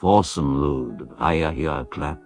Forsen lud, hier clap.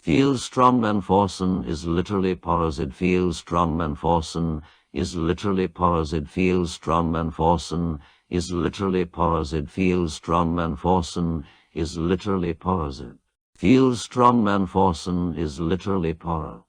Feels strongman Forsen is literally porous. Feels strongman Forsen is literally porous. Feels strongman Forsen is literally porous. Feels strongman Forsen is literally porous. Feels strongman Forsen is literally porous.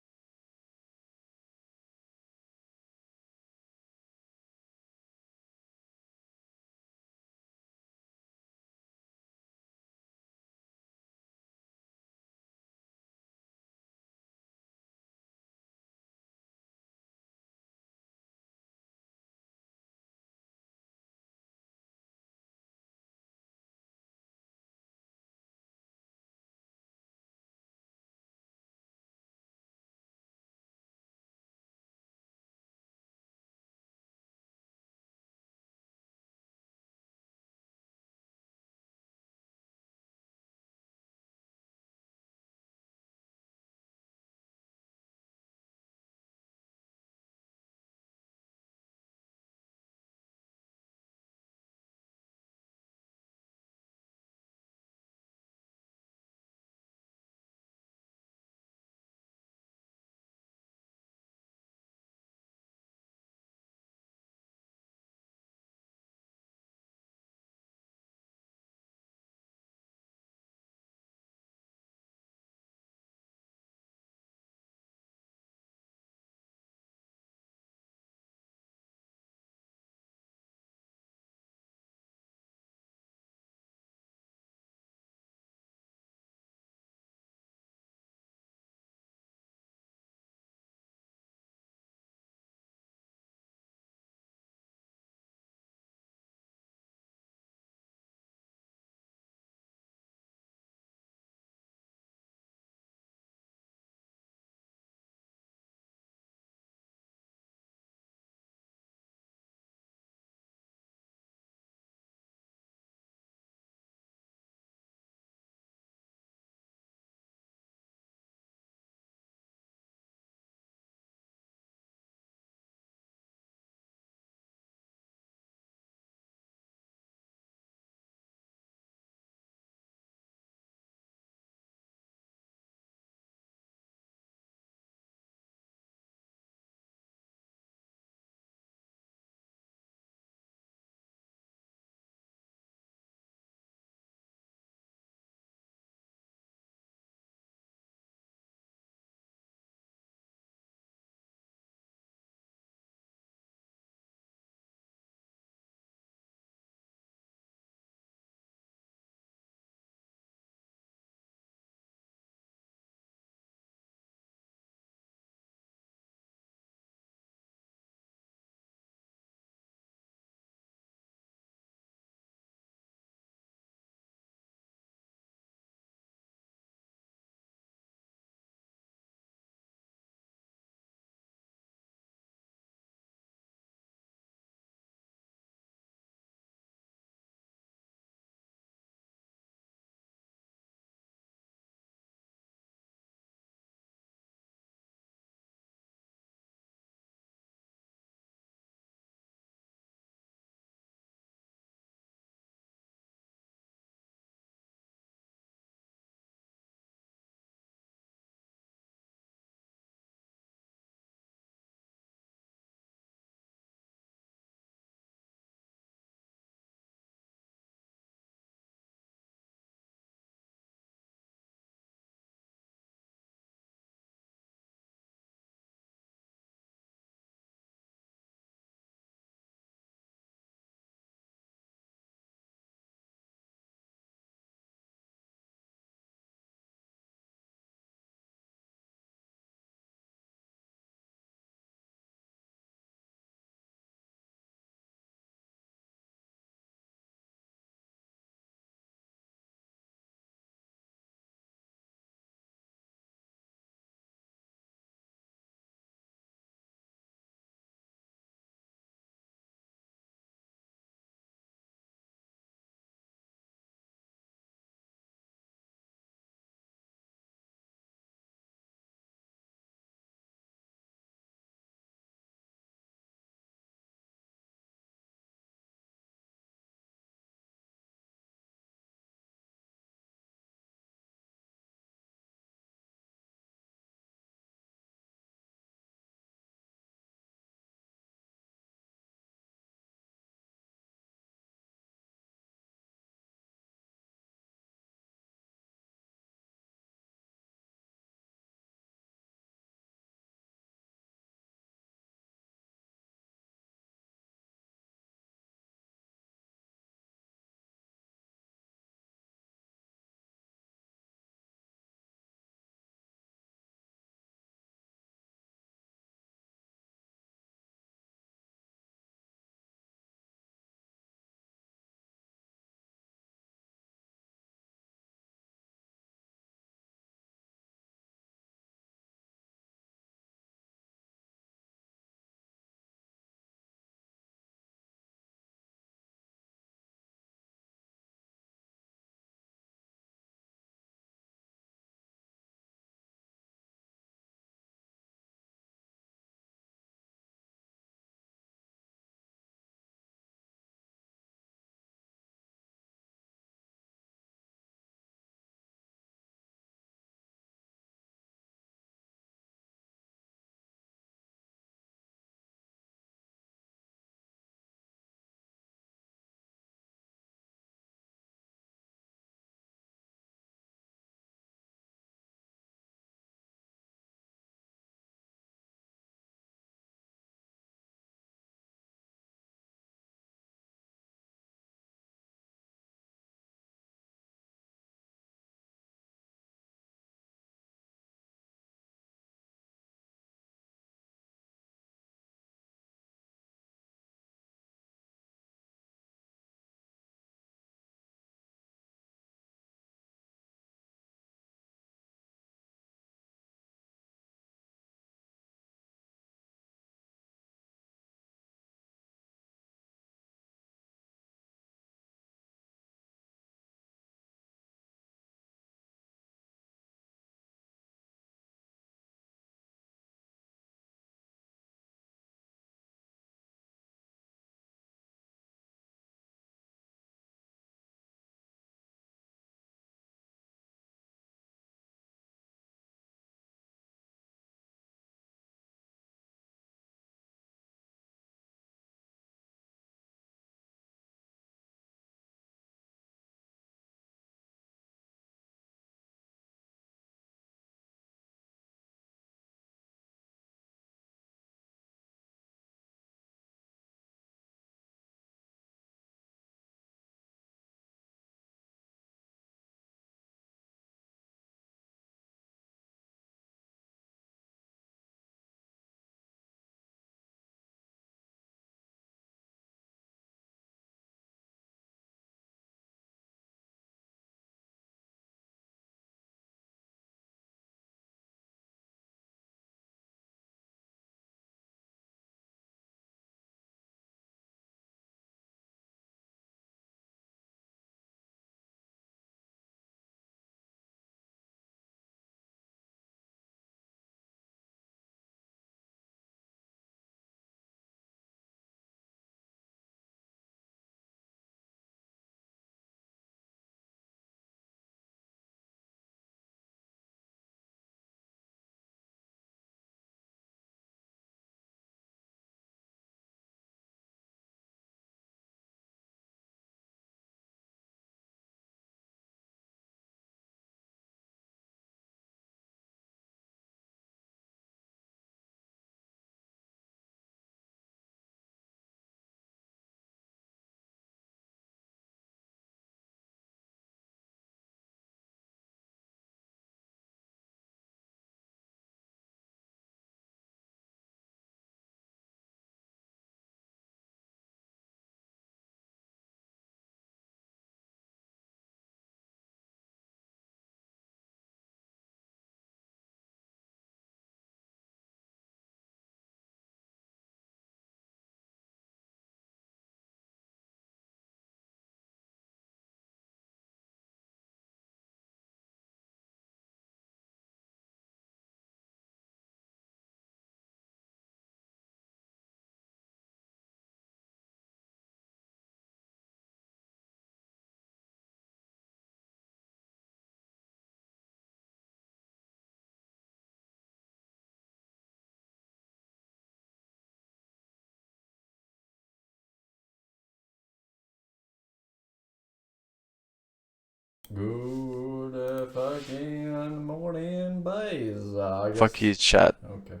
Good fucking morning, boys. Fuck you, chat. Okay.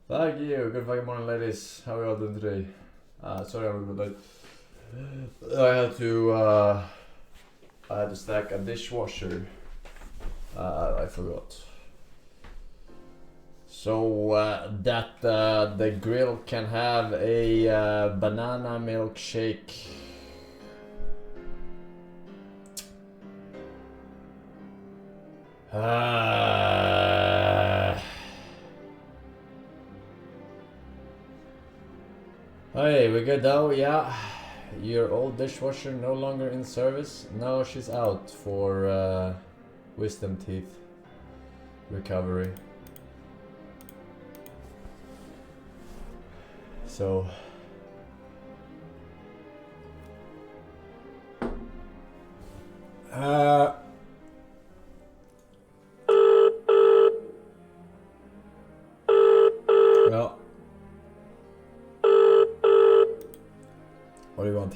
Thank you. Good fucking morning, ladies. How are you all doing today? Sorry I'm a bit late. I had to stack a dishwasher. I forgot. So that the grill can have a banana milkshake. Hey, we good though? Yeah. Your old dishwasher no longer in service? No, she's out for wisdom teeth recovery. So well, what do you want?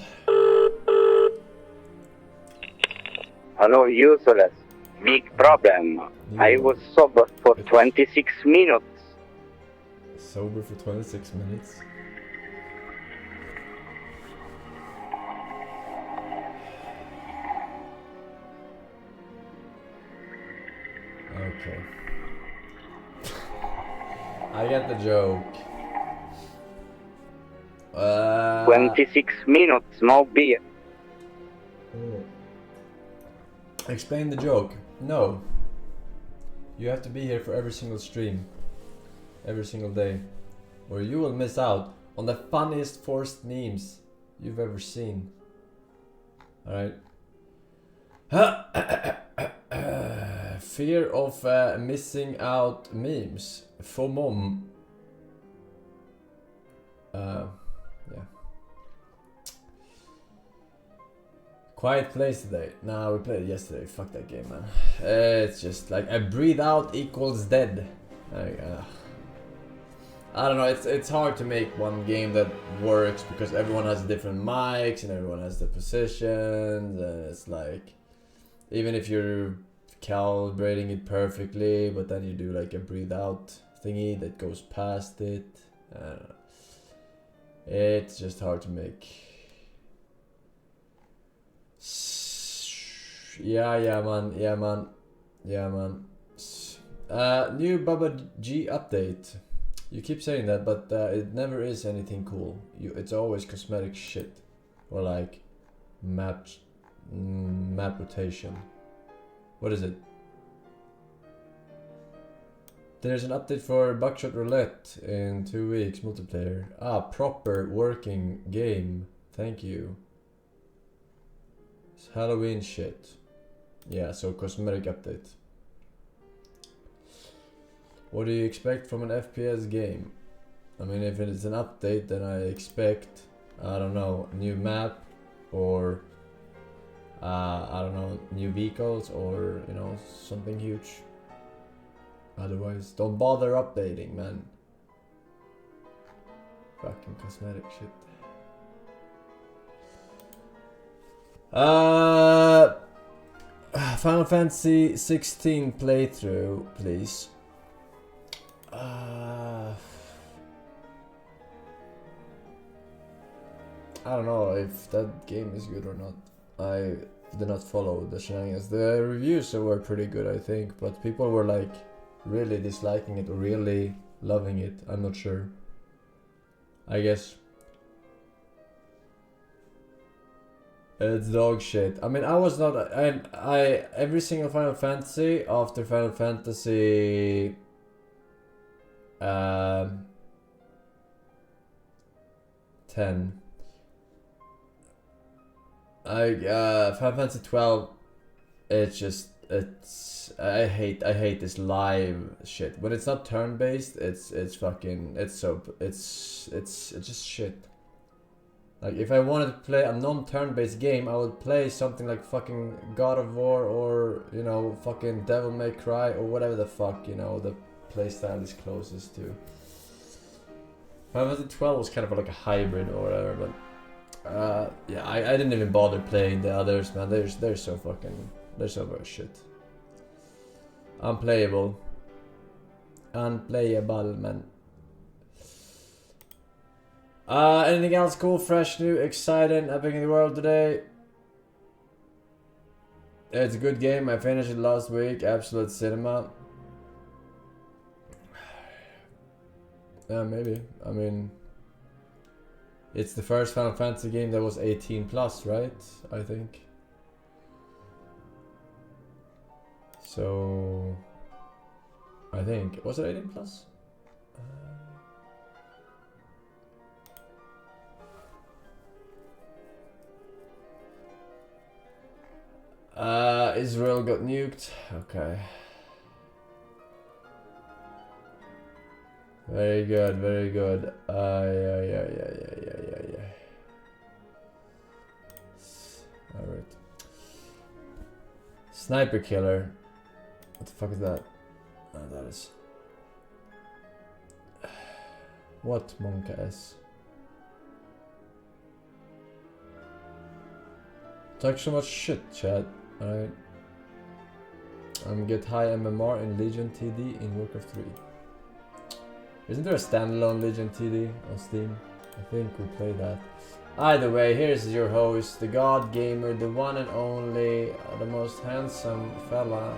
Hello, useless. Big problem. I was sober for 26 minutes. Sober for 26 minutes? Okay. I get the joke. 26 minutes, no beer. Explain the joke. No. You have to be here for every single stream. Every single day. Or you will miss out on the funniest forced memes you've ever seen. Alright. Fear of missing out memes. FOMO. Yeah. Quiet Place today. Nah, we played it yesterday. Fuck that game, man. It's just like a breathe out equals dead. I don't know. It's hard to make one game that works because everyone has different mics and everyone has the positions, and it's like even if you're calibrating it perfectly, but then you do like a breathe out thingy that goes past it. I don't know. It's just hard to make. Yeah, man. New Baba G update. You keep saying that, but it never is anything cool. It's always cosmetic shit, or like map rotation. What is it? There's an update for Buckshot Roulette in 2 weeks multiplayer. Proper working game. Thank you. It's Halloween shit. Yeah, so cosmetic update. What do you expect from an FPS game? I mean, if it's an update, then I expect, I don't know, new map, or I don't know, new vehicles, or you know, something huge. Otherwise, don't bother updating, man. Fucking cosmetic shit. Final Fantasy 16 playthrough, please. I don't know if that game is good or not. I did not follow the shenanigans. The reviews were pretty good, I think, but people were like really disliking it or really loving it. I'm not sure. I guess it's dog shit. I mean, I was not. I every single Final Fantasy after Final Fantasy 10. Final Fantasy 12. I hate this live shit. When it's not turn based, it's just shit. Like if I wanted to play a non-turn based game, I would play something like fucking God of War, or you know, fucking Devil May Cry, or whatever the fuck, you know, the playstyle is closest to. Final Fantasy 12 was kind of like a hybrid or whatever, but Yeah, I didn't even bother playing the others, man. They're so fucking, they're so very shit. Unplayable. Unplayable, man. Anything else cool, fresh, new, exciting, happening in the world today? It's a good game. I finished it last week. Absolute cinema. Yeah, maybe. I mean, it's the first Final Fantasy game that was 18 plus, right? I think. So, I think, was it 18 plus? Israel got nuked. Okay. Very good, very good. Yeah. Alright. Sniper killer. What the fuck is that? Oh, that is. What Monka S? Talk so much shit, chat. Alright. Get high MMR in Legion TD in Warcraft 3. Isn't there a standalone Legion TD on Steam? I think we played that. Either way, here's your host, the God Gamer, the one and only, the most handsome fella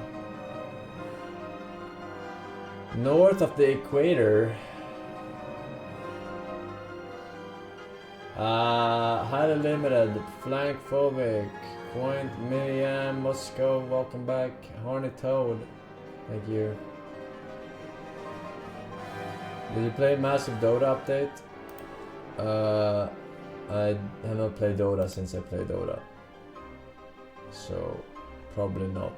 north of the equator. Highly limited, flank phobic, Point Milliam, Moscow, welcome back. Horny Toad, thank you. Did you play Massive Dota update? I have not played Dota since I played Dota. So, probably not.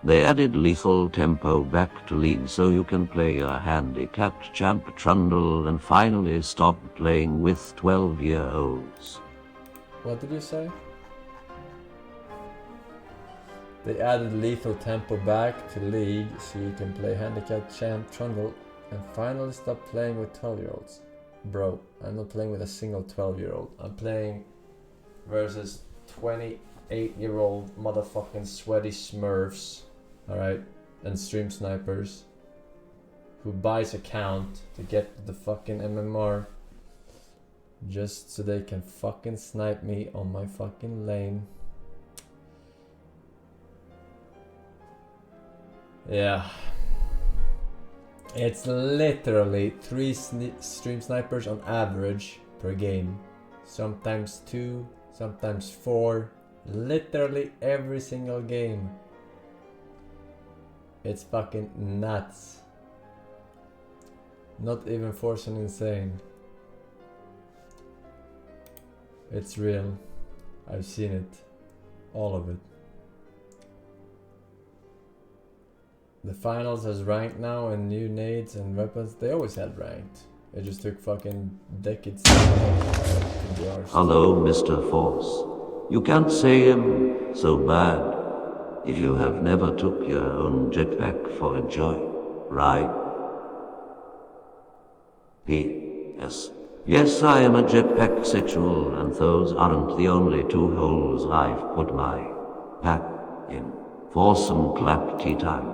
They added lethal tempo back to League so you can play a handicapped champ Trundle and finally stop playing with 12-year-olds. What did you say? They added lethal tempo back to League so you can play handicapped champ Trundle and finally stop playing with 12-year-olds. Bro, I'm not playing with a single 12-year-old. I'm playing versus 28-year-old motherfucking sweaty smurfs. Alright? And stream snipers. Who buys account to get the fucking MMR. Just so they can fucking snipe me on my fucking lane. Yeah. It's literally 3 stream snipers on average per game. Sometimes 2, sometimes 4. Literally every single game. It's fucking nuts. Not even Forsen insane. It's real. I've seen it. All of it. The finals has ranked now and new nades and weapons. They always had ranked. It just took fucking decades to be ours. Hello, Mr. Force. You can't say him so bad if you have never took your own jetpack for a joy, right? P.S. Yes, I am a jetpack sexual, and those aren't the only 2 holes I've put my pack in. For some clap tea time.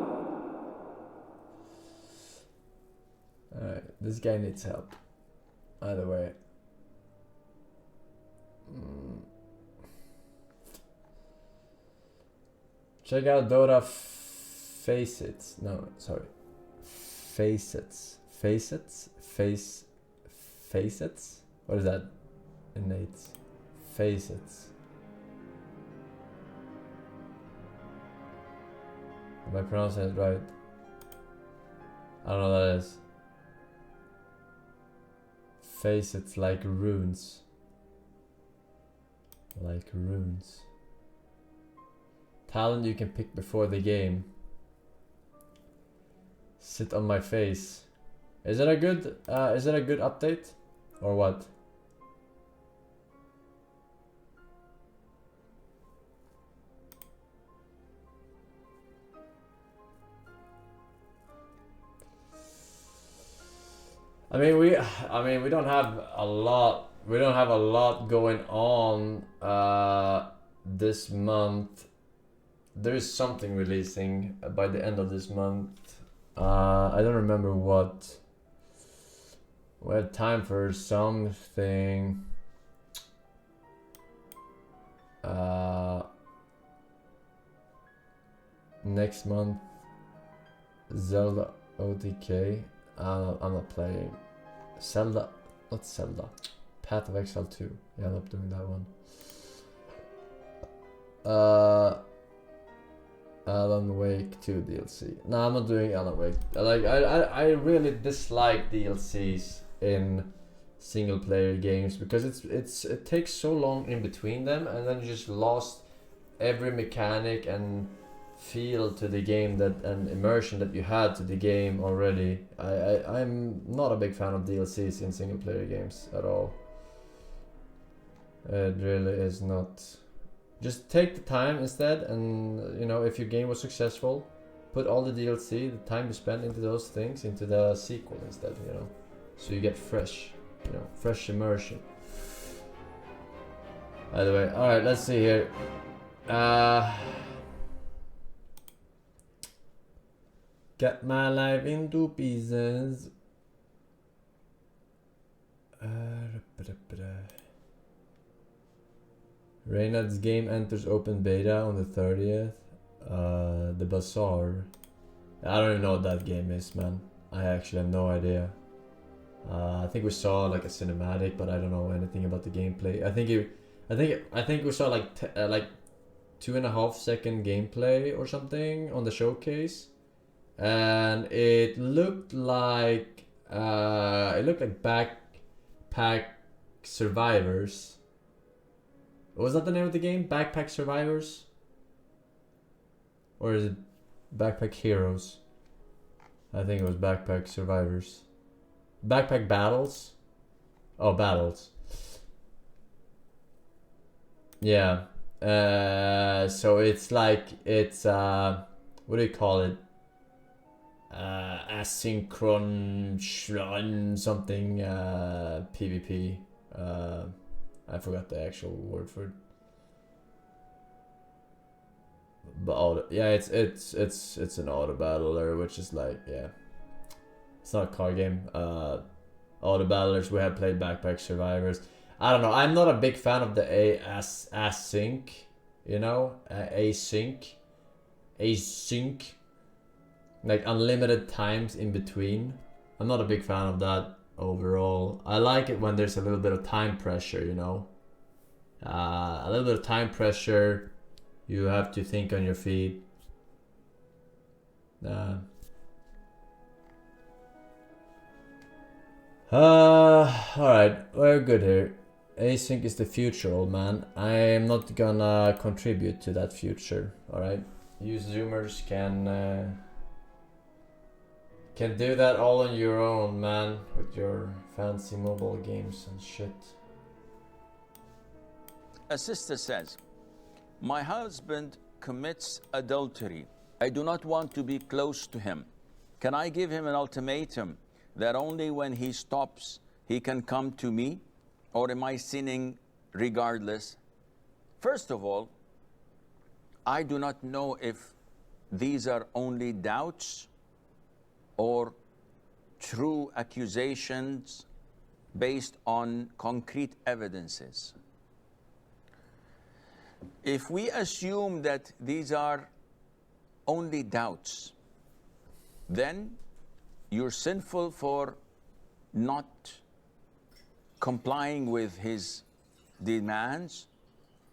Alright, this guy needs help. Either way. Check out Dota Facets. No, sorry. Facets. Facets? Facets? What is that? Innate. Facets. Am I pronouncing it right? I don't know what that is. Facets like runes. Like runes. Talent you can pick before the game. Sit on my face. Is it a good update? Or what? I mean we don't have a lot we don't have a lot going on this month. There is something releasing by the end of this month. I don't remember what. We have time for something. Next month, Zelda OTK. I'm not playing. Zelda, not Zelda. Path of Exile 2. Yeah, I'm not doing that one. Alan Wake 2 DLC. No, I'm not doing Alan Wake. I really dislike DLCs in single player games because it takes so long in between them, and then you just lost every mechanic and feel to the game that and immersion that you had to the game already. I'm not a big fan of DLCs in single player games at all. It really is not. Just take the time instead, and you know, if your game was successful, put all the DLC, the time you spent into those things, into the sequel instead, you know, so you get fresh, you know, fresh immersion. By the way, alright, let's see here. Get my life into pieces. Reynard's game enters open beta on the 30th. The Bazaar. I don't even know what that game is, man. I actually have no idea. I think we saw like a cinematic, but I don't know anything about the gameplay. I think we saw like 2.5 second gameplay or something on the showcase, and it looked like Backpack Survivors. Was that the name of the game? Backpack Survivors? Or is it Backpack Heroes? I think it was Backpack Survivors. Backpack Battles? Oh, Battles. Yeah. So it's like, it's, what do you call it? Asynchron something, PvP. I forgot the actual word for it. But yeah, it's an auto battler, which is like, yeah, it's not a card game. Auto battlers, we have played Backpack Survivors. I don't know. I'm not a big fan of the async, you know, async, like unlimited times in between. I'm not a big fan of that. Overall, I like it when there's a little bit of time pressure, you know. A little bit of time pressure. You have to think on your feet. Alright, we're good here. Async is the future, old man. I'm not gonna contribute to that future, alright? You Zoomers can do that all on your own, man, with your fancy mobile games and shit. A sister says, my husband commits adultery. I do not want to be close to him. Can I give him an ultimatum that only when he stops he can come to me? Or am I sinning regardless? First of all, I do not know if these are only doubts or true accusations based on concrete evidences. If we assume that these are only doubts, then you're sinful for not complying with his demands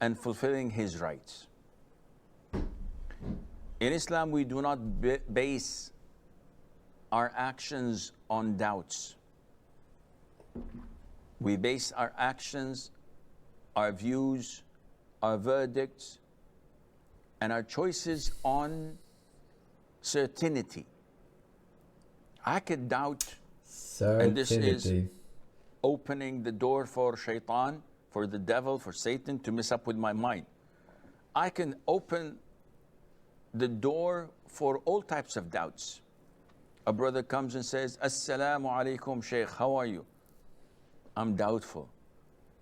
and fulfilling his rights. In Islam, we do not base our actions on doubts. We base our actions, our views, our verdicts, and our choices on certainty. I could doubt, and this is opening the door for shaitan, for the devil, for Satan to mess up with my mind. I can open the door for all types of doubts. A brother comes and says, Assalamu alaikum, Shaykh, how are you? I'm doubtful.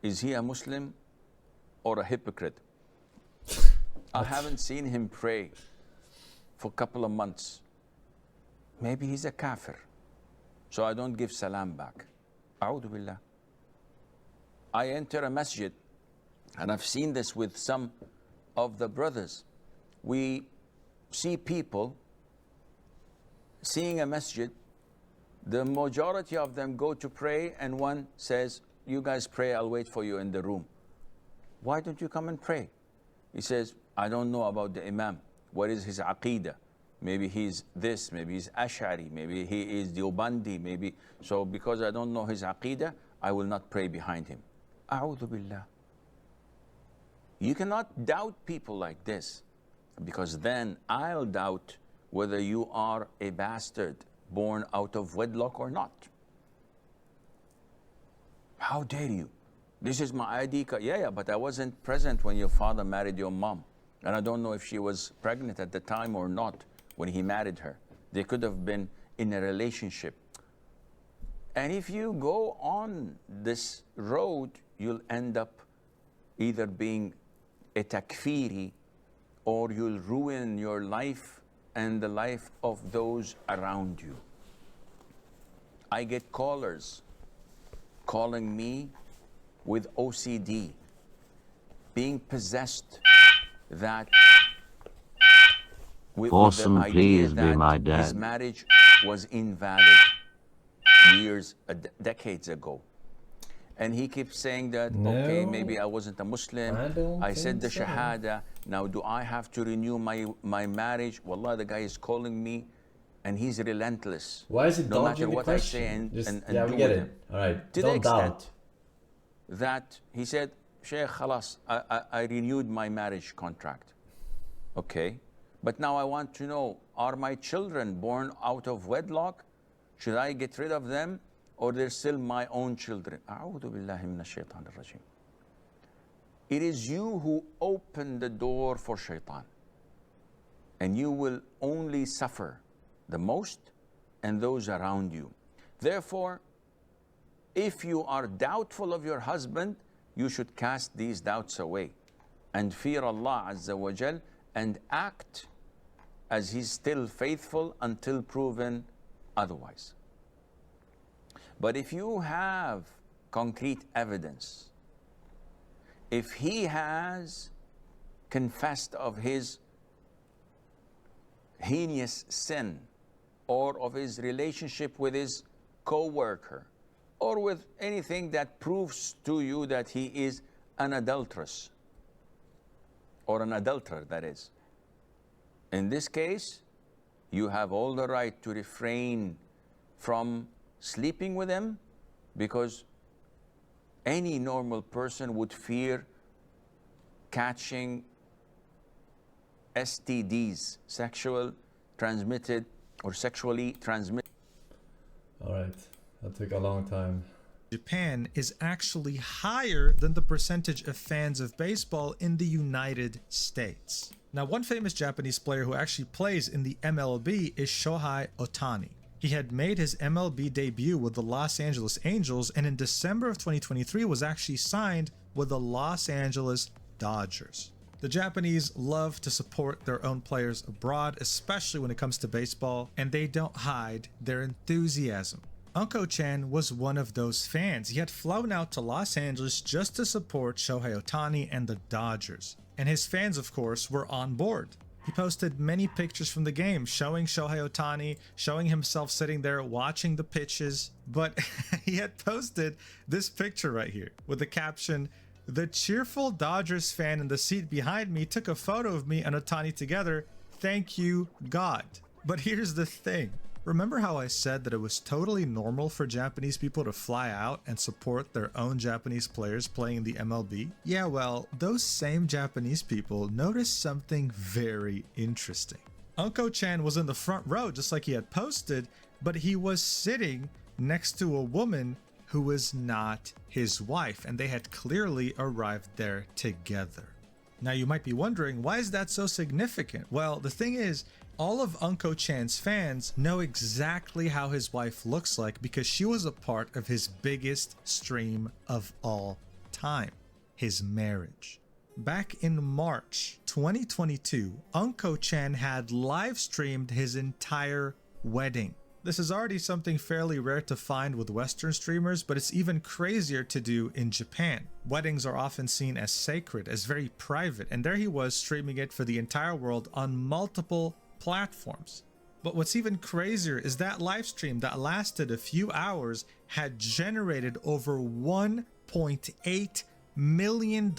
is he a Muslim or a hypocrite? I haven't seen him pray for a couple of months. Maybe he's a kafir, so I don't give salam back. A'udhu billah. I enter a masjid, and I've seen this with some of the brothers. We see people seeing a masjid, the majority of them go to pray, and one says, you guys pray, I'll wait for you in the room. Why don't you come and pray? He says, I don't know about the imam. What is his aqeedah? Maybe he's this, maybe he's Ash'ari, maybe he is Deobandi, maybe. So because I don't know his aqeedah, I will not pray behind him. A'udhu billah. You cannot doubt people like this, because then I'll doubt whether you are a bastard born out of wedlock or not. How dare you? This is my ID card. Yeah, but I wasn't present when your father married your mom. And I don't know if she was pregnant at the time or not when he married her. They could have been in a relationship. And if you go on this road, you'll end up either being a takfiri, or you'll ruin your life and the life of those around you. I get callers calling me with OCD, being possessed, that with the Forsen, idea please be that my his dad. marriage was invalid decades ago. And he keeps saying that, okay, No. maybe I wasn't a Muslim. I don't I said the think so. Shahada. Now, do I have to renew my marriage? Wallah, the guy is calling me, and he's relentless. Why is it no matter dodging the what question? I say and Yeah, do we get with it. him. All right. To the Don't extent doubt. that he said, Sheikh, khalas, I renewed my marriage contract. Okay. But now I want to know, are my children born out of wedlock? Should I get rid of them, or they're still my own children? A'udhu billahi minash shaitanir rajim. It is you who open the door for shaitan, and you will only suffer the most and those around you. Therefore, if you are doubtful of your husband, you should cast these doubts away and fear Allah Azza wa Jal and act as he's still faithful until proven otherwise. But if you have concrete evidence, if he has confessed of his heinous sin, or of his relationship with his co-worker, or with anything that proves to you that he is an adulteress, or an adulterer, that is, in this case, you have all the right to refrain from sleeping with him, because any normal person would fear catching STDs, sexual transmitted or sexually transmitted. All right. That took a long time. Japan is actually higher than the percentage of fans of baseball in the United States. Now, one famous Japanese player who actually plays in the MLB is Shohei Ohtani. He had made his MLB debut with the Los Angeles Angels, and in December of 2023 was actually signed with the Los Angeles Dodgers. The Japanese love to support their own players abroad, especially when it comes to baseball, and they don't hide their enthusiasm. Unko-chan was one of those fans. He had flown out to Los Angeles just to support Shohei Ohtani and the Dodgers. And his fans, of course, were on board. He posted many pictures from the game showing Shohei Ohtani, showing himself sitting there watching the pitches. But he had posted this picture right here with the caption, "The cheerful Dodgers fan in the seat behind me took a photo of me and Ohtani together. Thank you, God." But here's the thing. Remember how I said that it was totally normal for Japanese people to fly out and support their own Japanese players playing in the MLB? Yeah, well, those same Japanese people noticed something very interesting. Unko-chan was in the front row just like he had posted, but he was sitting next to a woman who was not his wife, and they had clearly arrived there together. Now you might be wondering, why is that so significant? Well, the thing is, all of Unko-chan's fans know exactly how his wife looks like because she was a part of his biggest stream of all time, his marriage. Back in March 2022, Unko Chan had live streamed his entire wedding. This is already something fairly rare to find with Western streamers, but it's even crazier to do in Japan. Weddings are often seen as sacred, as very private, and there he was streaming it for the entire world on multiple platforms. But what's even crazier is that live stream that lasted a few hours had generated over $1.8 million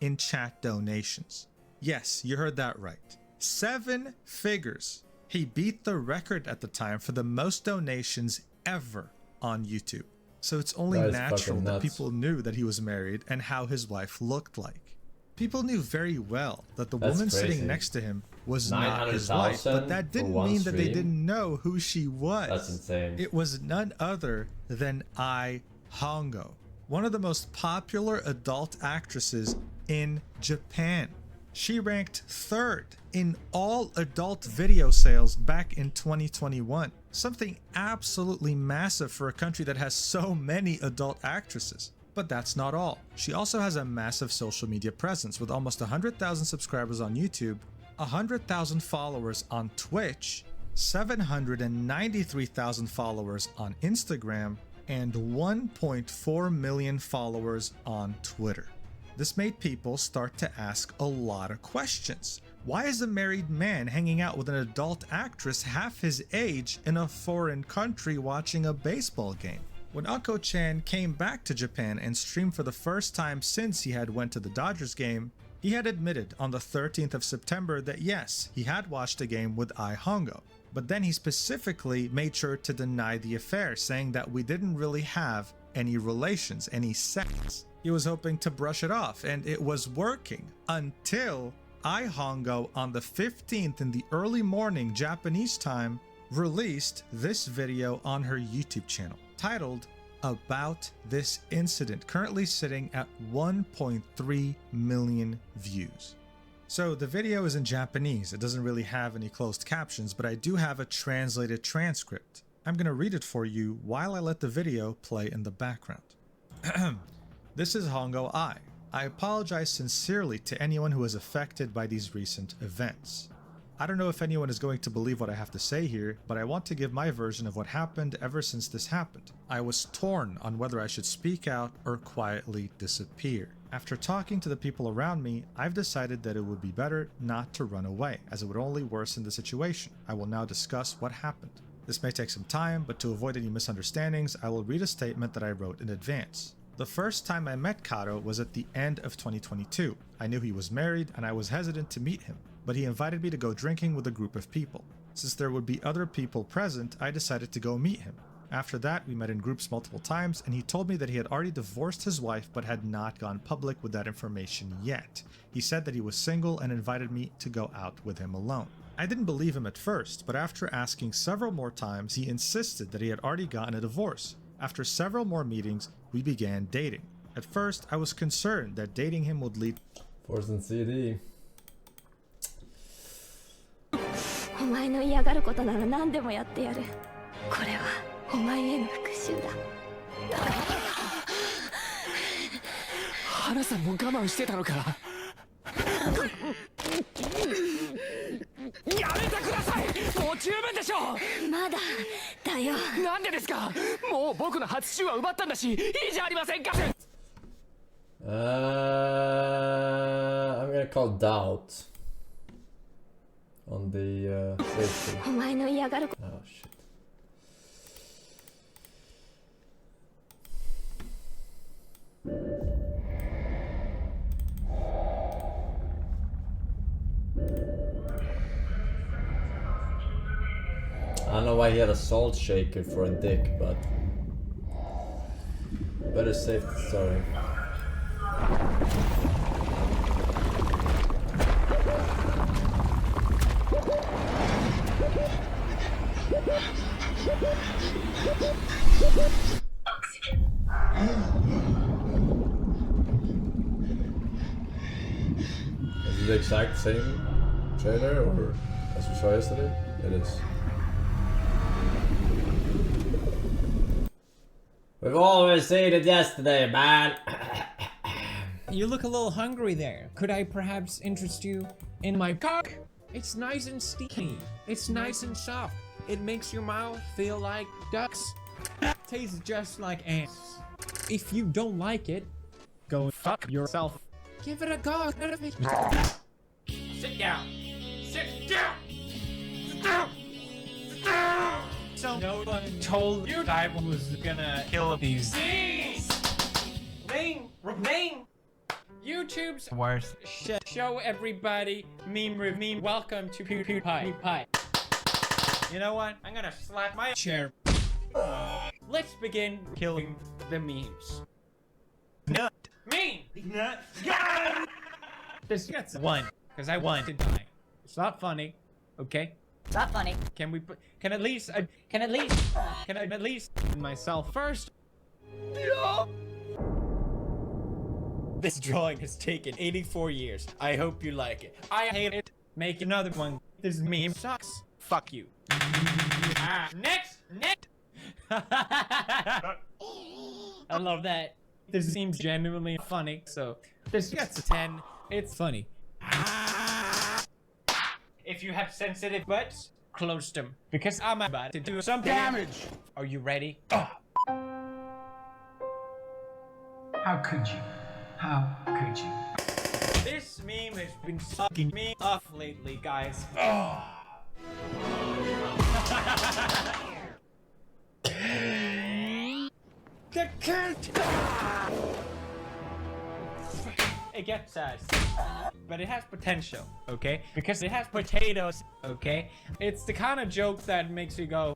in chat donations. Yes, you heard that right. 7 figures. He beat the record at the time for the most donations ever on YouTube. So it's only natural that people knew that he was married and how his wife looked like. People knew very well that the woman sitting next to him was not his wife, but that didn't mean that they didn't know who she was. That's insane. It was none other than Ai Hongo, one of the most popular adult actresses in Japan. She ranked 3rd in all adult video sales back in 2021. Something absolutely massive for a country that has so many adult actresses. But that's not all. She also has a massive social media presence with almost 100,000 subscribers on YouTube, 100,000 followers on Twitch, 793,000 followers on Instagram, and 1.4 million followers on Twitter. This made people start to ask a lot of questions. Why is a married man hanging out with an adult actress half his age in a foreign country watching a baseball game? When Unko Chan came back to Japan and streamed for the first time since he had went to the Dodgers game, he had admitted on the 13th of September that yes, he had watched a game with Ai Hongo. But then he specifically made sure to deny the affair, saying that we didn't really have any relations, any sex. He was hoping to brush it off, and it was working until Ai Hongo on the 15th in the early morning Japanese time released this video on her YouTube channel titled About This Incident, currently sitting at 1.3 million views. So the video is in Japanese. It doesn't really have any closed captions, but I do have a translated transcript. I'm going to read it for you while I let the video play in the background. This is Hongo Ai. I apologize sincerely to anyone who is affected by these recent events. I don't know if anyone is going to believe what I have to say here, but I want to give my version of what happened ever since this happened. I was torn on whether I should speak out or quietly disappear. After talking to the people around me, I've decided that it would be better not to run away, as it would only worsen the situation. I will now discuss what happened. This may take some time, but to avoid any misunderstandings, I will read a statement that I wrote in advance. The first time I met Kato was at the end of 2022. I knew he was married and I was hesitant to meet him, but he invited me to go drinking with a group of people. Since there would be other people present, I decided to go meet him. After that, we met in groups multiple times and he told me that he had already divorced his wife but had not gone public with that information yet. He said that he was single and invited me to go out with him alone. I didn't believe him at first, but after asking several more times, he insisted that he had already gotten a divorce. After several more meetings, we began dating. At first, I was concerned that dating him would lead Forsen CD. お前の嫌がることなら何でもやってやる。これはお前への復讐だ。花さんも我慢してたのか。やめてください。もう十分でしょう。まだだよ。なんでですか。もう僕の初週は奪ったんだし、いいじゃありませんか。I'm gonna call doubt on the safety. お前の嫌がる。 Oh shit. I don't know why he had a salt shaker for a dick, but better safe than sorry. Is it the exact same trailer or as we saw yesterday? It is. We've always seen it yesterday, man. You look a little hungry there. Could I perhaps interest you in my cock? It's nice and steamy. It's nice and soft. It makes your mouth feel like ducks. Tastes just like ants. If you don't like it, go fuck yourself. Give it a go. Sit down. Sit down. Sit down. Sit down. So no one told you I was gonna kill these things. Remain. YouTube's worst. Show everybody meme. Welcome to PewDiePie. You know what? I'm gonna slap my chair. Let's begin killing the memes. Nut. Me. Nut. This gets one, because I want to die. It's not funny, okay? It's not funny. Can at least myself first? Yeah. This drawing has taken 84 years. I hope you like it. I hate it. Make another one. This meme sucks. Fuck you. Next. I love that. This seems genuinely funny, so this gets a 10. It's funny. If you have sensitive butts, close them, because I'm about to do some damage. Are you ready? How could you? How could you? This meme has been sucking me off lately, guys. The cat! It gets us, but it has potential, okay? Because it has potatoes, okay? It's the kind of joke that makes you go.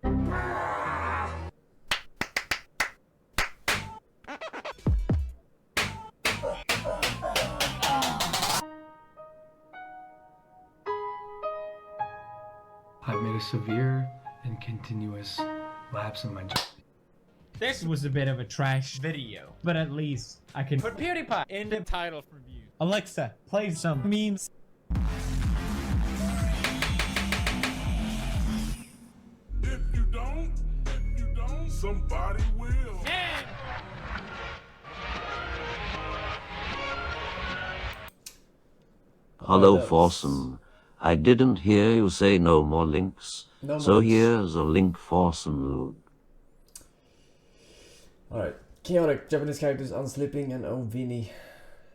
I've made a severe and continuous lapse in my job. This was a bit of a trash video, but at least I can put PewDiePie in the title for views. Alexa, play some memes. If you don't, somebody will. Yeah. Hello, Forsen. I didn't hear you say no more links. So here's a link Forsen loot. Alright. Chaotic, Japanese characters, Unsleeping, and Ovini.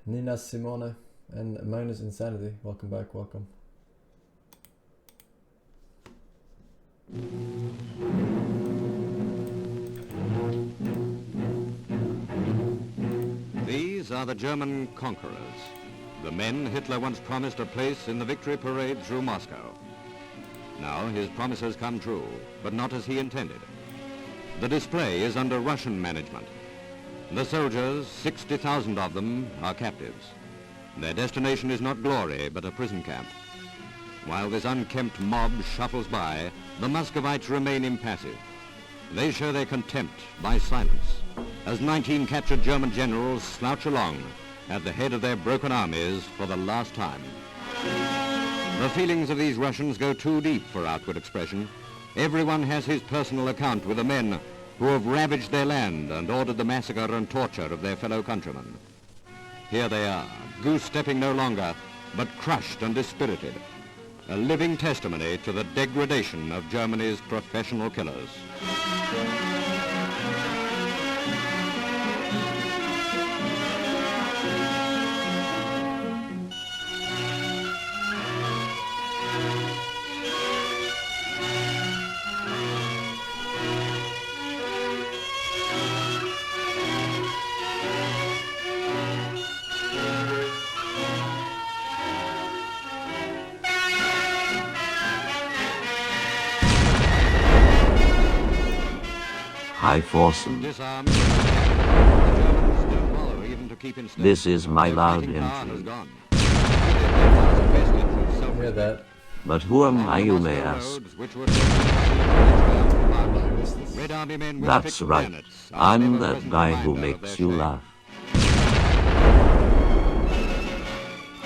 Nina Simone, and Minus Insanity. Welcome back, welcome. These are the German conquerors. The men Hitler once promised a place in the victory parade through Moscow. Now his promises come true, but not as he intended. The display is under Russian management. The soldiers, 60,000 of them, are captives. Their destination is not glory, but a prison camp. While this unkempt mob shuffles by, the Muscovites remain impassive. They show their contempt by silence, as 19 captured German generals slouch along at the head of their broken armies for the last time. The feelings of these Russians go too deep for outward expression. Everyone has his personal account with the men who have ravaged their land and ordered the massacre and torture of their fellow countrymen. Here they are, goose-stepping no longer, but crushed and dispirited. A living testimony to the degradation of Germany's professional killers. Hi, Forsen. This is my loud entry. Hear that? But who am I, you may ask? That's right. I'm that guy who makes you laugh.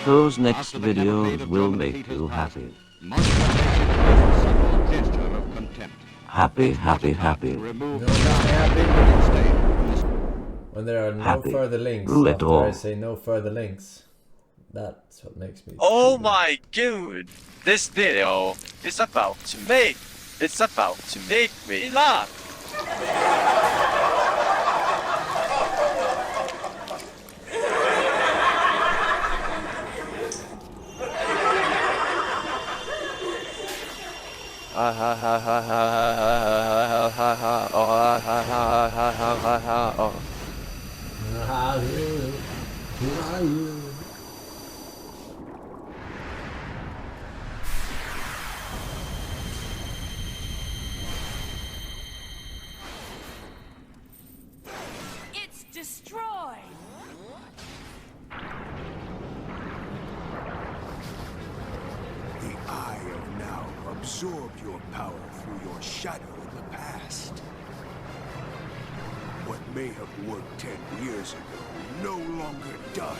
Those next videos will make you happy. Happy, happy, happy. What When there are no happy. further links Rule it after all. I say no further links. That's what makes me. Oh my god! This video is about to make me laugh. It's destroyed. The Eye of Now absorbed your power through your shadow in the past. What may have worked 10 years ago no longer does.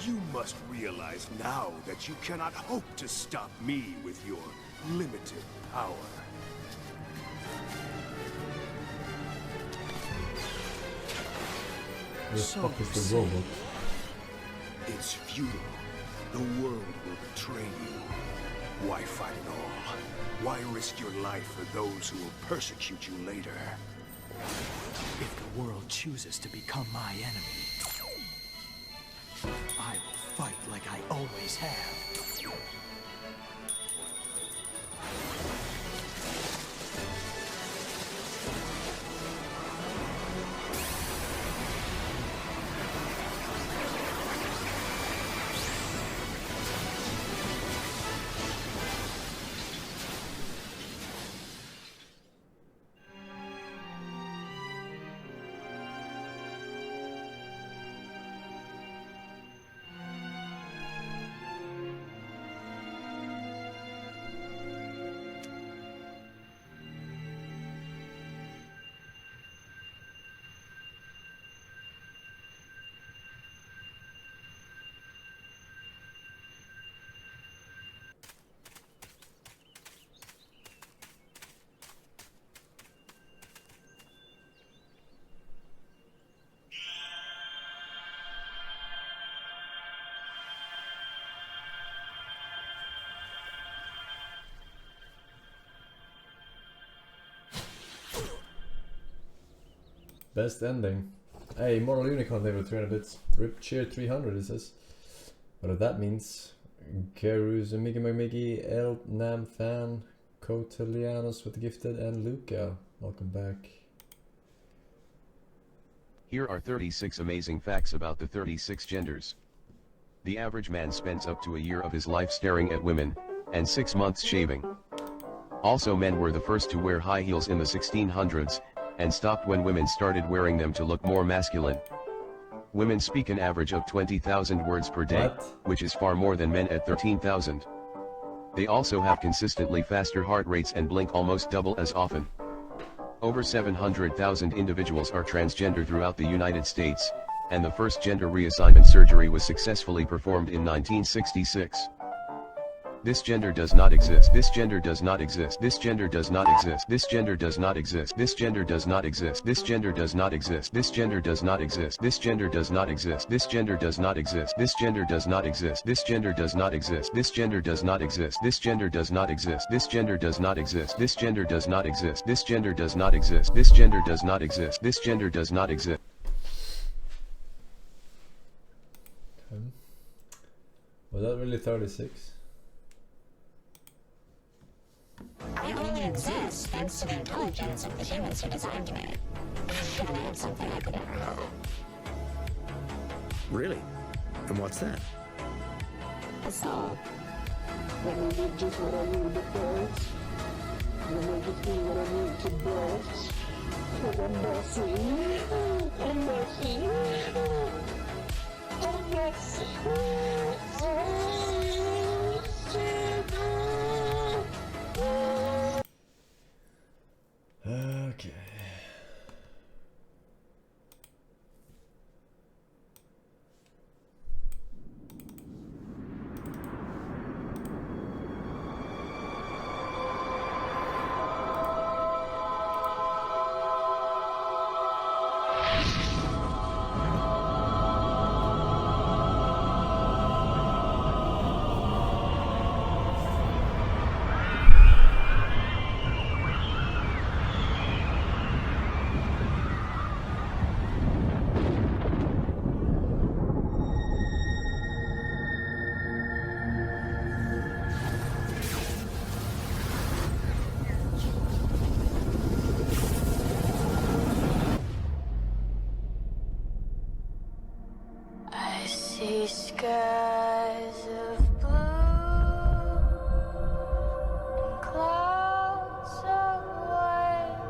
You must realize now that you cannot hope to stop me with your limited power. The fuck is the robot? It's futile. The world will betray you. Why fight at all? Why risk your life for those who will persecute you later? If the world chooses to become my enemy, I will fight like I always have. Best ending. Hey, Immortal Unicorn level 300 bits. Rip cheer 300 it says. Whatever that means. Keruz, Miggy McMiggy, El Nam Fan, Cotelianos with the gifted, and Luca. Welcome back. Here are 36 amazing facts about the 36 genders. The average man spends up to a year of his life staring at women, and 6 months shaving. Also, men were the first to wear high heels in the 1600s, and stopped when women started wearing them to look more masculine. Women speak an average of 20,000 words per day, which is far more than men at 13,000. They also have consistently faster heart rates and blink almost double as often. Over 700,000 individuals are transgender throughout the United States, and the first gender reassignment surgery was successfully performed in 1966. This gender does not exist. This gender does not exist. This gender does not exist. This gender does not exist. This gender does not exist. This gender does not exist. This gender does not exist. This gender does not exist. This gender does not exist. This gender does not exist. This gender does not exist. This gender does not exist. This gender does not exist. This gender does not exist. This gender does not exist. This gender does not exist. This gender does not exist. This gender does not exist. Was that really 36? I only exist thanks to the intelligence of the humans who designed me. Should have had something I could never have. Really? And what's that? A soul. Let me do just what I need to first. Let me just do what I need to best. Okay. I see skies of blue, clouds of white,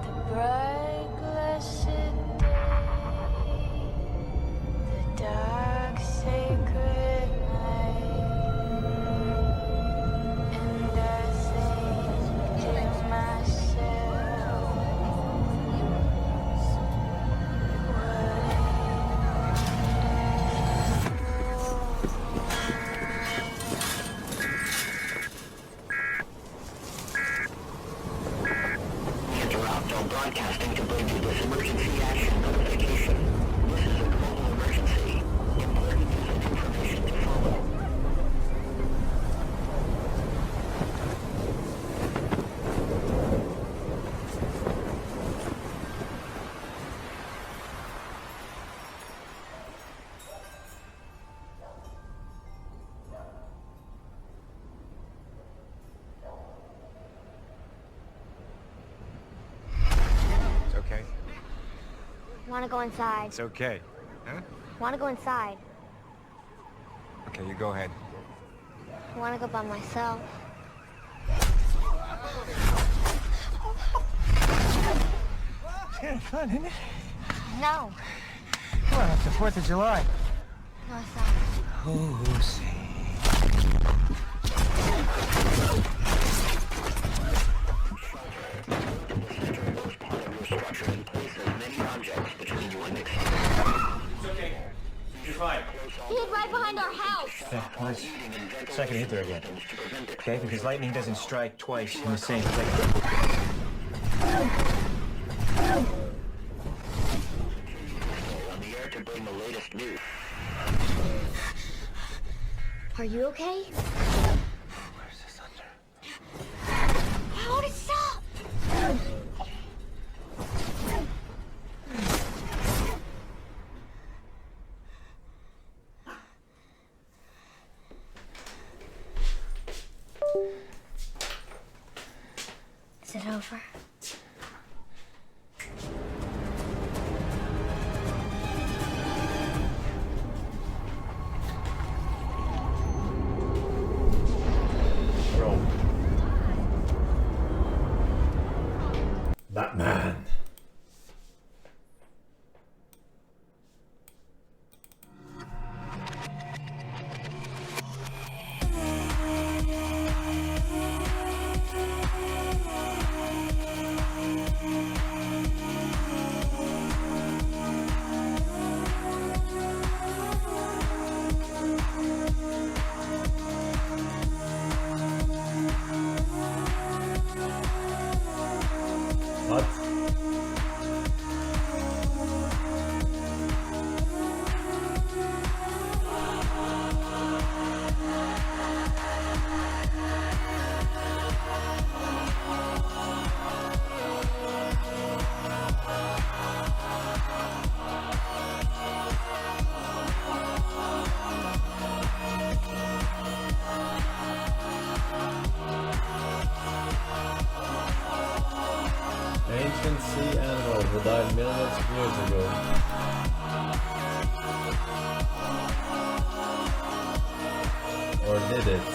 the bright blessed day, the dark sacred night, and I think to myself, broadcasting to bring you this emergency action notification. This is a global emergency. Important news and information to follow. Okay. Want to go inside. It's okay. Huh? Want to go inside. Okay, you go ahead. Want to go by myself. It's kind of fun, isn't it? No. Come on, it's the 4th of July. No, it's not. Oh, see. It's okay. You're fine. He hid right behind our house. Yeah, well, it's not gonna hit there again. Okay, because lightning doesn't strike twice in the same place. On the air to bring the latest news. Are you okay? Where's the thunder? How did it stop? Is it over? Batman. What? Ancient sea animal who died millions of years ago. Or did it?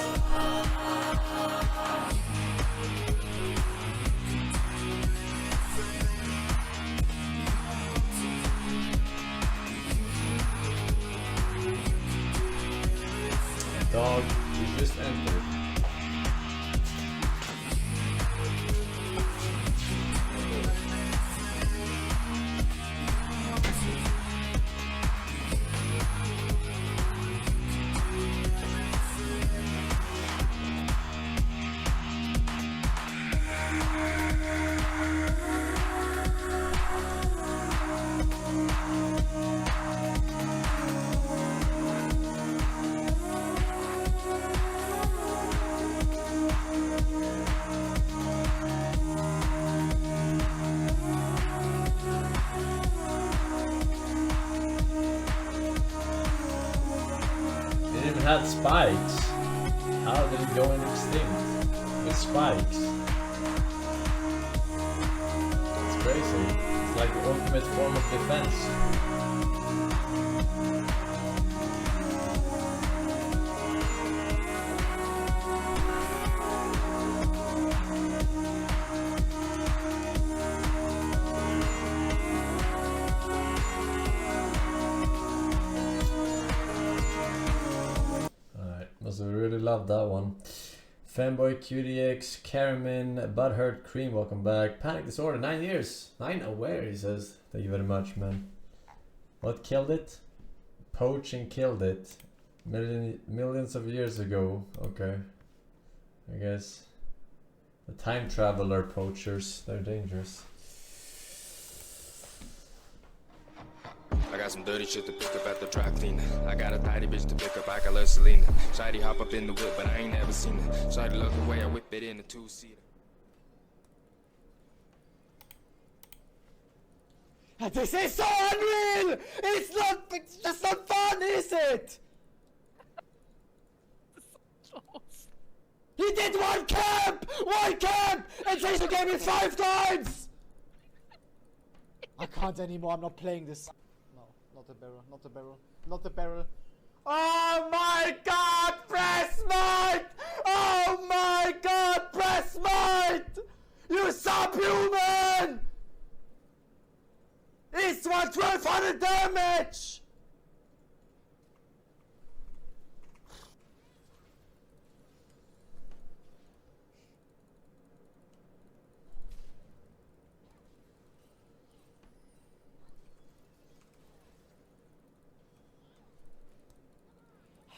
You just entered. It even had spikes. How did it go in extinct? With spikes. It's crazy. It's like the ultimate form of defense. Must have really loved that one. Fanboy QDX, Caramin, Butthurt Cream, welcome back. Panic Disorder, 9 years. 9 aware, he says. Thank you very much, man. What killed it? Poaching killed it. Millions of years ago. Okay. I guess. The time traveler poachers, they're dangerous. I got some dirty shit to pick up at the dry cleaner. I got a tidy bitch to pick up, I got love Selena. Shady hop up in the whip, but I ain't never seen her. Shady love the way I whip it in a two-seater. This is so unreal! It's just not fun, is it? He did one camp, and changed the game in 5 times! I can't anymore, I'm not playing this. No, not the barrel, not the barrel, not the barrel. Oh my god, press smite! Oh my god, press smite! You subhuman! It's 1200 damage!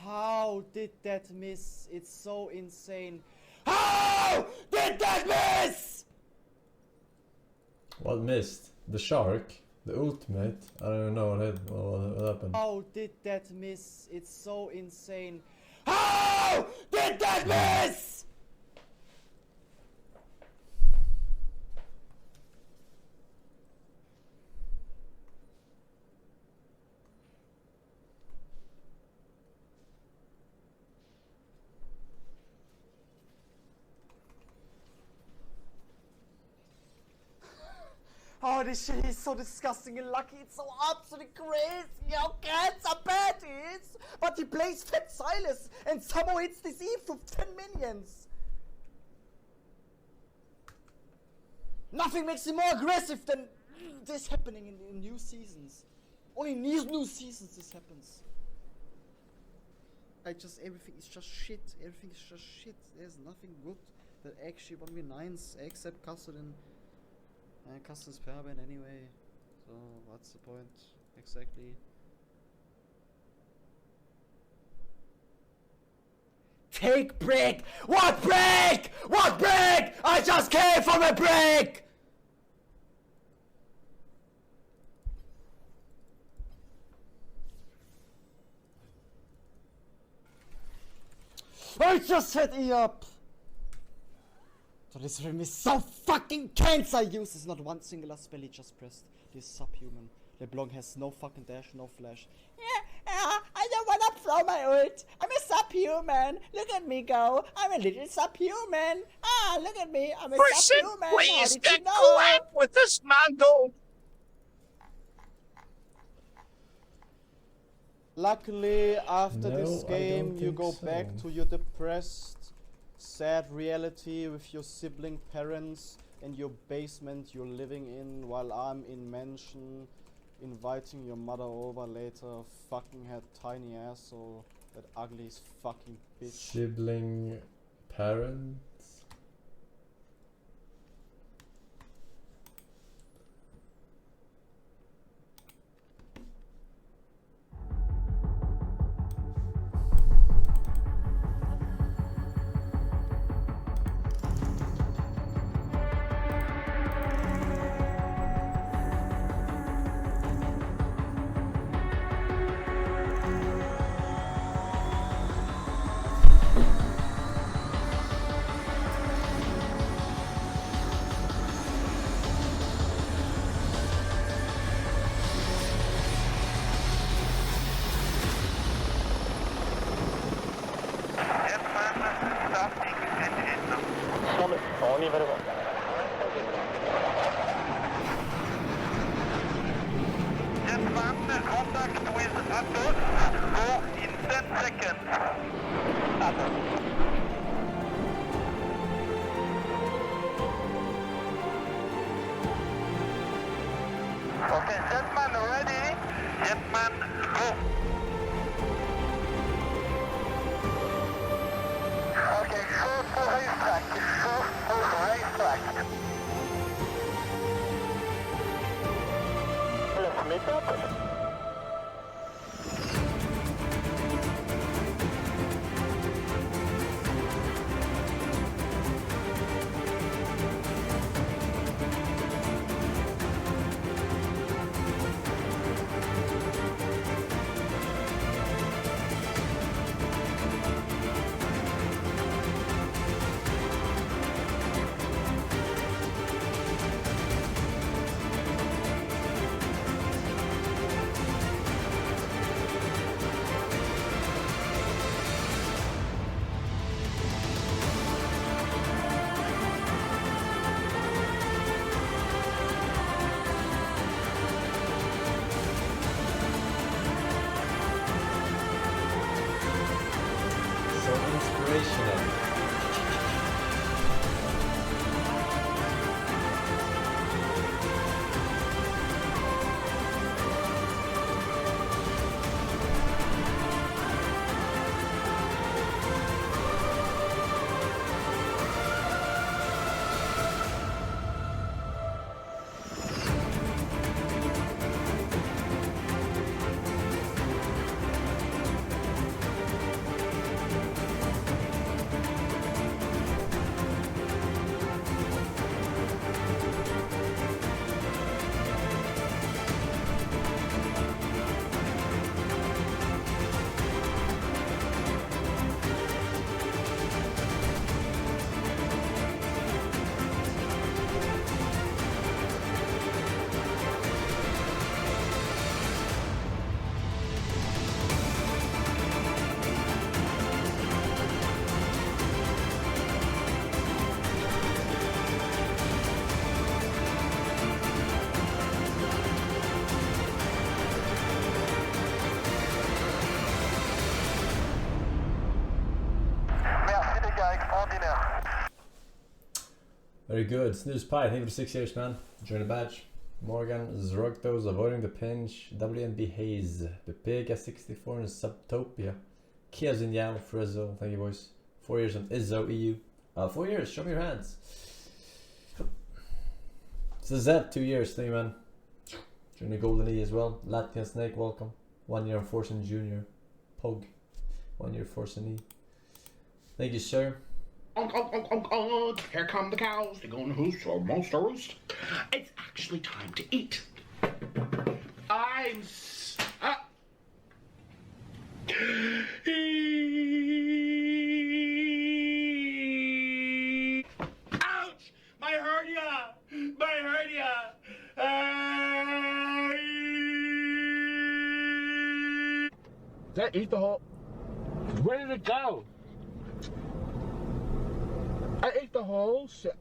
How did that miss? It's so insane. How did that miss? What missed? The shark? The ultimate? I don't even know what happened. How did that miss? It's so insane. How did that miss? Oh, this shit is so disgustingly lucky. It's so absolutely crazy. How cats are baddies. But he plays Fat Silas and somehow hits this Eve with 10 minions. Nothing makes him more aggressive than this happening in new seasons. Only in these new seasons this happens. Everything is just shit. Everything is just shit. There's nothing good that actually 1v9s except Custodian. Custom's permanent anyway, so what's the point exactly? Take break! What break? What break? I just came from a break! I just set E up! So this room is so fucking cancer uses not one singular spell he just pressed. This subhuman. LeBlanc has no fucking dash, no flash. Yeah, I don't wanna throw my ult. I'm a subhuman. Look at me go. I'm a little subhuman. Ah, look at me. I'm a subhuman. Please get crap with this mango. Luckily, after this No, game, you think go so. back to your depressed, sad reality with your sibling parents in your basement you're living in while I'm in mansion inviting your mother over later. Fucking had tiny asshole. That ugly fucking bitch. Sibling parents. Okay, Jetman ready? Jetman, go! Okay, short for racetrack. Short for racetrack. Let's meet up. So inspirational. Merci les gars, extraordinaire. Very good. Snooze Pie, thank you for 6 years, man. Join the badge. Morgan, Zrogtos, Avoiding the Pinch, WNB Hayes, The Pig S64 and Subtopia. Kia Zinyao, Frezzo, thank you boys. 4 years on Izzo EU. 4 years, show me your hands. Zed, 2 years, thank you man. Join the Golden E as well. Latvian Snake, welcome. 1 year on Forsen Junior. Pog, 1 year Forsen E. Thank you, sir. Here come the cows. They're going to roost or most roost. It's actually time to eat. Ouch! My hernia! My hernia! Did I eat the whole... Where did it go? I ate the whole shit.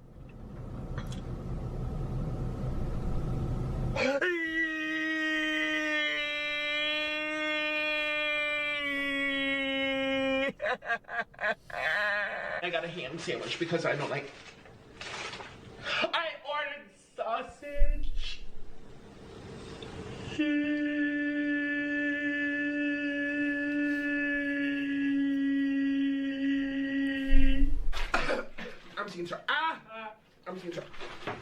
I got a ham sandwich because I don't like... I ordered sausage. just gonna try. Ah! I'm just gonna try.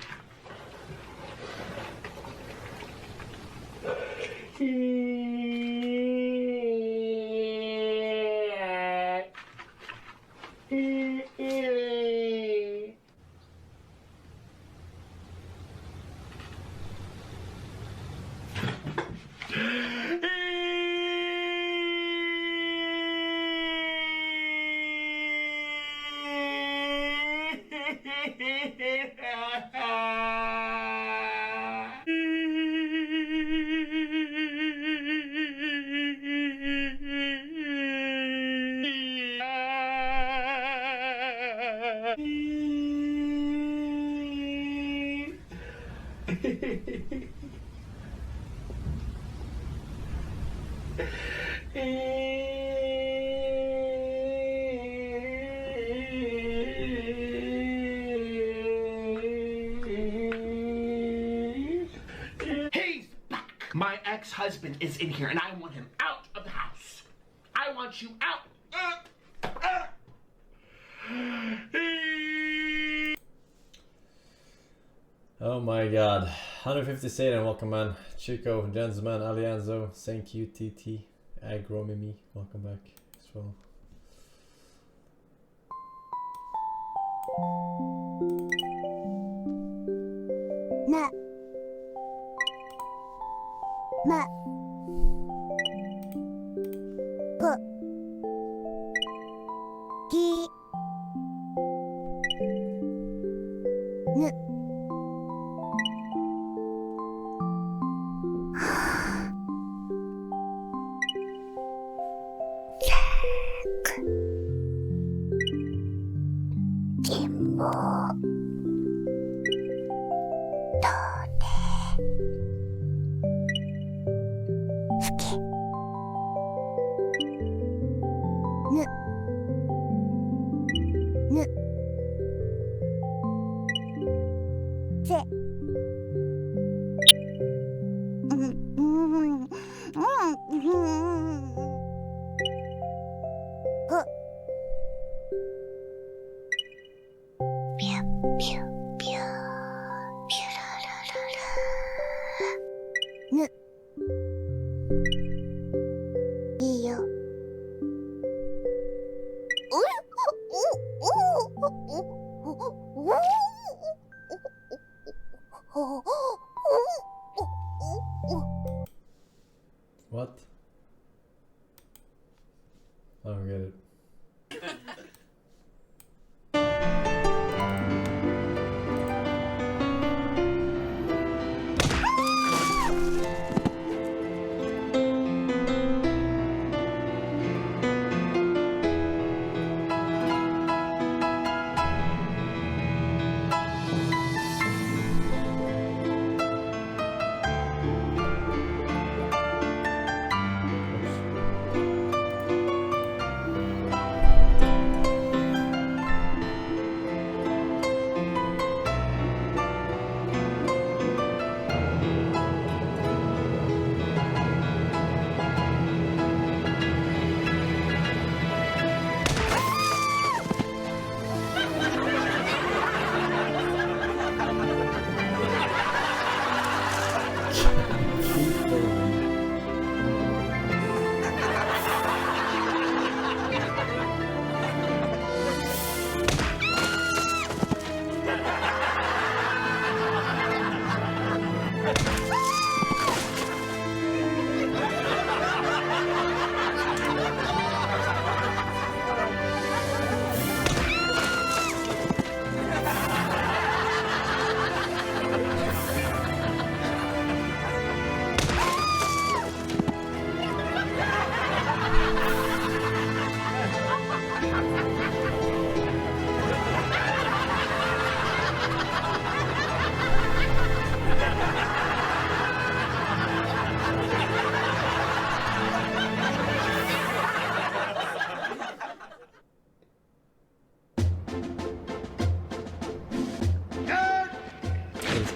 He's back! My ex-husband is in here and I want him out of the house. I want you out. Oh my god. 150 Satan, welcome man. Chico, Gentleman, Alianzo, thank you, TT, Agromimi, welcome back as well. Ma. Ma. Ko. Ki. N. Jack. Kimbo. What? I don't get it.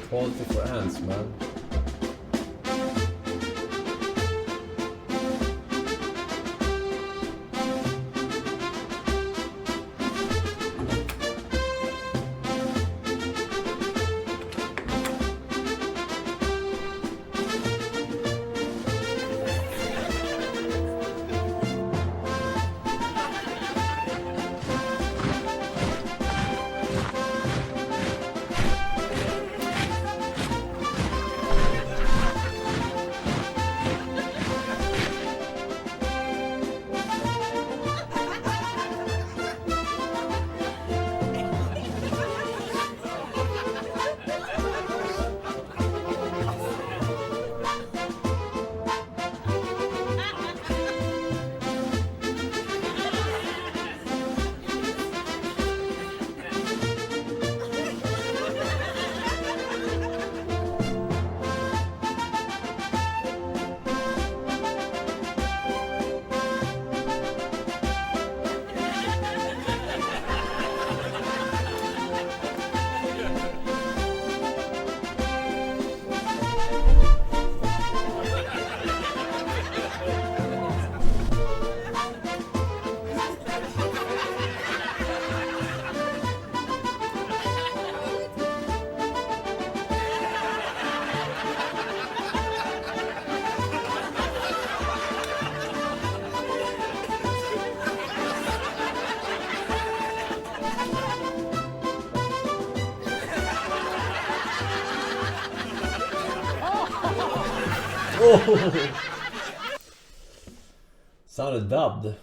Quality for ants, man. Oh! Sounded dubbed.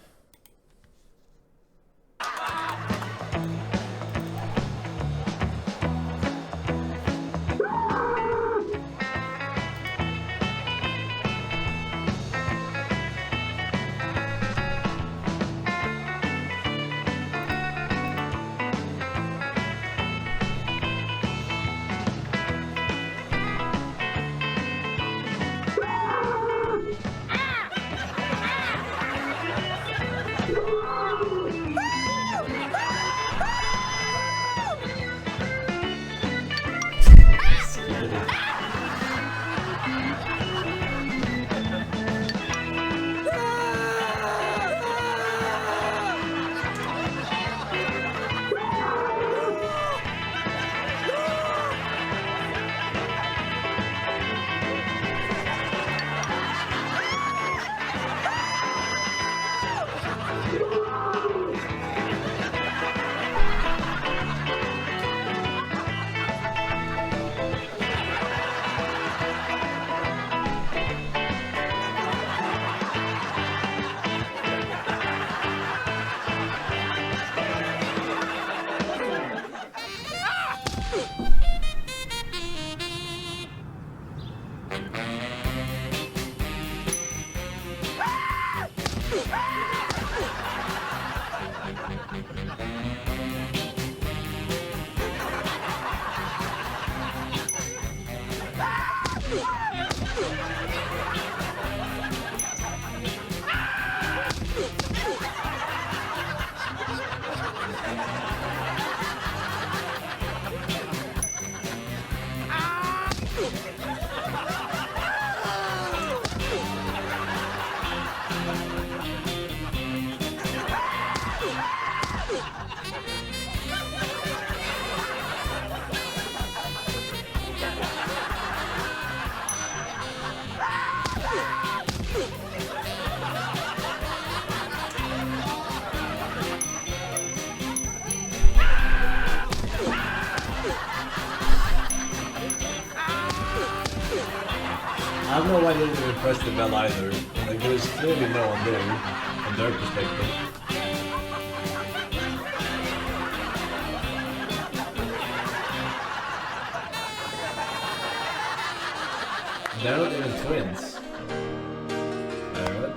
I don't know why they didn't even press the bell either. Like, there's clearly no one there, from their perspective. They're not even twins. What?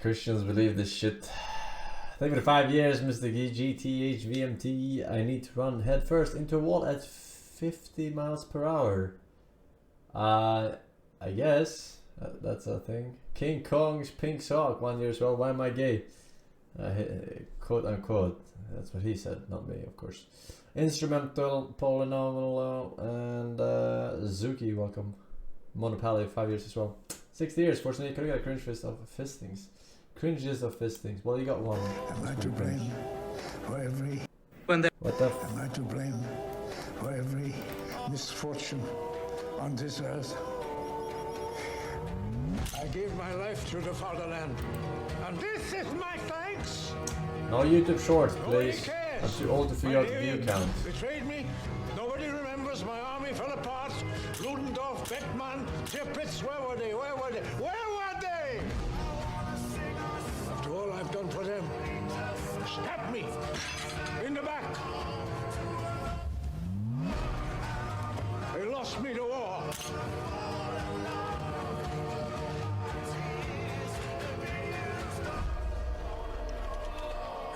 Christians believe this shit. Thank you for 5 years, Mr. GTHVMT. I need to run headfirst into a wall at 50 miles per hour. I guess that's a thing. King Kong's pink sock 1 year as well. Why am I gay? Quote unquote. That's what he said, not me, of course. Instrumental, Polynomial, and Zuki, welcome. Monopoly 5 years as well. 60 years, fortunately, could have got a cringe fist of fistings. Cringes of fistings. Well, you got one. Am I to blame for every... What the Am I to blame for every misfortune on this earth? I gave my life to the fatherland, and this is my thanks! No YouTube shorts, please. I'm too old to figure out the view count. Betrayed me. Nobody remembers Come on, Tippets, where were they? Where were they? Where were they? After all I've done for them, stab me in the back. They lost me to war.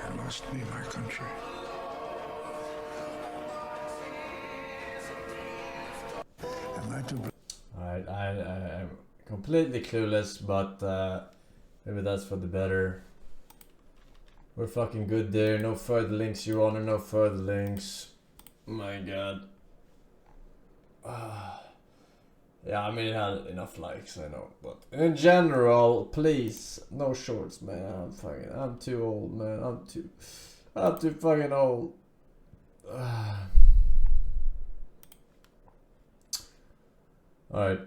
They lost me my country. Am I to blame? Alright, I'm completely clueless, but maybe that's for the better. We're fucking good there. No further links, Your Honor. No further links. My god. Yeah, I mean, it had enough likes, I know. But in general, please, no shorts, man. I'm too old, man. I'm too fucking old. Alright,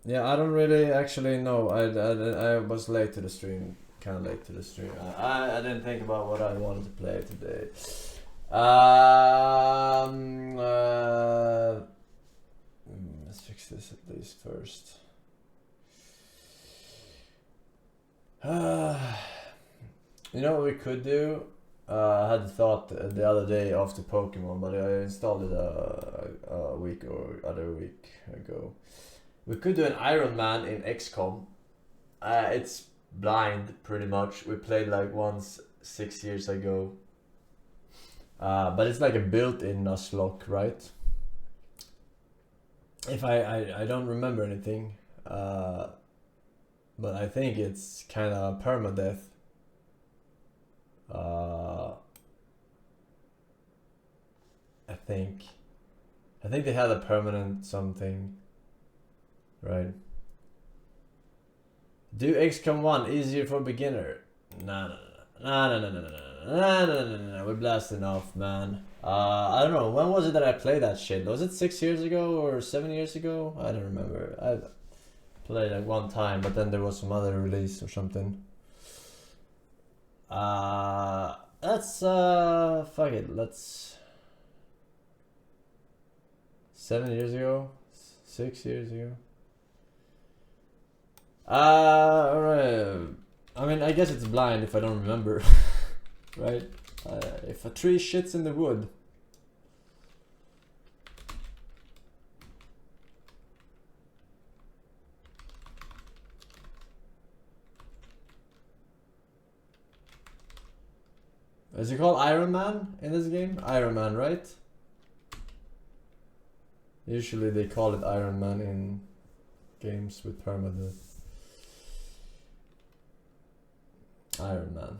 yeah, I don't really actually know. I was late to the stream, kinda late to the stream. I didn't think about what I wanted to play today. Let's fix this at least first. You know what we could do? I had thought the other day after Pokemon, but I installed it a week or other week ago. We could do an Iron Man in XCOM. It's blind pretty much. We played like once 6 years ago. But it's like a built-in Nuzlocke, right? If I don't remember anything, but I think it's kind of permadeath. I think they had a permanent something, right? Do XCOM 1 easier for beginner? No. We're blasting off, man. I don't know, when was it that I played that shit? Was it 6 years ago or 7 years ago? I don't remember. I played like one time, but then there was some other release or something. Let's fuck it, let's 7 years ago? 6 years ago? Alright. I mean, I guess it's blind if I don't remember. Right? If a tree shits in the wood. Is it called Iron Man in this game? Iron Man, right? Usually they call it Iron Man in games with permadeath. Iron Man.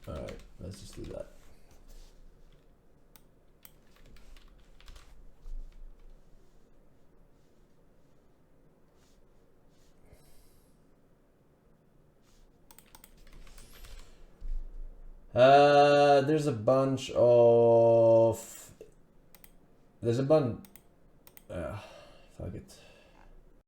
Alright, let's just do that. There's a bunch of... Fuck it.